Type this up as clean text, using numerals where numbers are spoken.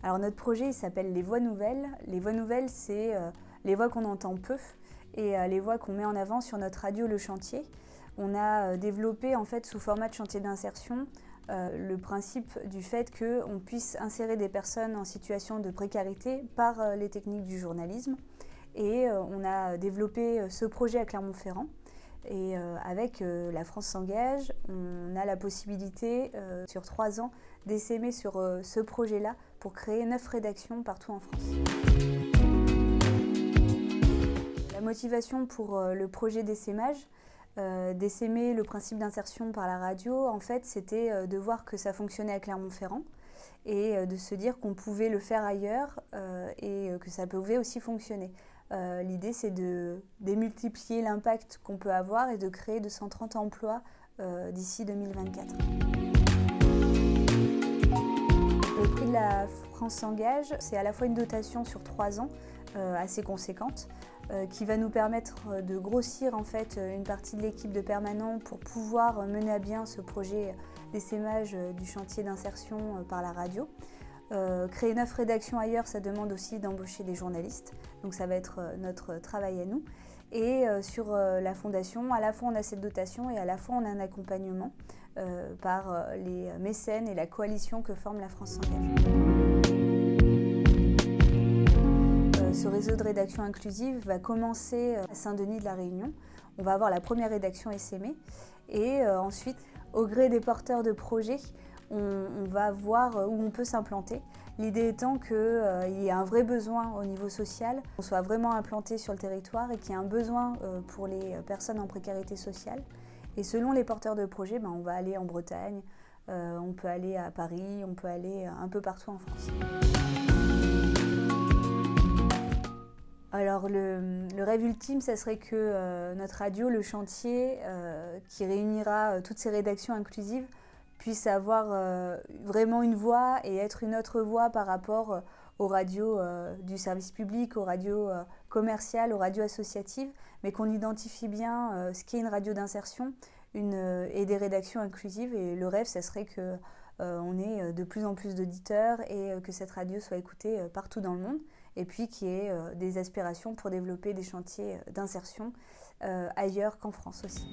Alors notre projet il s'appelle Les Voix Nouvelles. Les Voix Nouvelles, c'est les voix qu'on entend peu et les voix qu'on met en avant sur notre radio Le Chantier. On a développé en fait sous format de chantier d'insertion le principe du fait qu'on puisse insérer des personnes en situation de précarité par les techniques du journalisme. Et on a développé ce projet à Clermont-Ferrand. Et avec La France s'engage, on a la possibilité sur 3 ans d'essaimer sur ce projet-là pour créer 9 rédactions partout en France. La motivation pour le projet d'essaimage, d'essaimer le principe d'insertion par la radio, en fait, c'était de voir que ça fonctionnait à Clermont-Ferrand et de se dire qu'on pouvait le faire ailleurs et que ça pouvait aussi fonctionner. L'idée, c'est de démultiplier l'impact qu'on peut avoir et de créer 230 emplois d'ici 2024. Le prix de La France s'engage, c'est à la fois une dotation sur 3 ans assez conséquente qui va nous permettre de grossir en fait une partie de l'équipe de permanents pour pouvoir mener à bien ce projet d'essaimage du chantier d'insertion par la radio. Créer 9 rédactions ailleurs, ça demande aussi d'embaucher des journalistes, donc ça va être notre travail à nous. Et sur la fondation, à la fois on a cette dotation et à la fois on a un accompagnement par les mécènes et la coalition que forme La France s'engage. Ce réseau de rédaction inclusive va commencer à Saint-Denis de la Réunion. On va avoir la première rédaction essaimée et ensuite, au gré des porteurs de projets, on va voir où on peut s'implanter. L'idée étant qu'il y a un vrai besoin au niveau social, qu'on soit vraiment implanté sur le territoire et qu'il y a un besoin pour les personnes en précarité sociale. Et selon les porteurs de projets, on va aller en Bretagne, on peut aller à Paris, on peut aller un peu partout en France. Alors le rêve ultime, ça serait que notre radio, Le Chantier, qui réunira toutes ces rédactions inclusives, puisse avoir vraiment une voix et être une autre voix par rapport aux radios du service public, aux radios commerciales, aux radios associatives, mais qu'on identifie bien ce qu'est une radio d'insertion et des rédactions inclusives. Et le rêve, ça serait qu'on ait de plus en plus d'auditeurs et que cette radio soit écoutée partout dans le monde. Et puis qu'il y ait des aspirations pour développer des chantiers d'insertion ailleurs qu'en France aussi.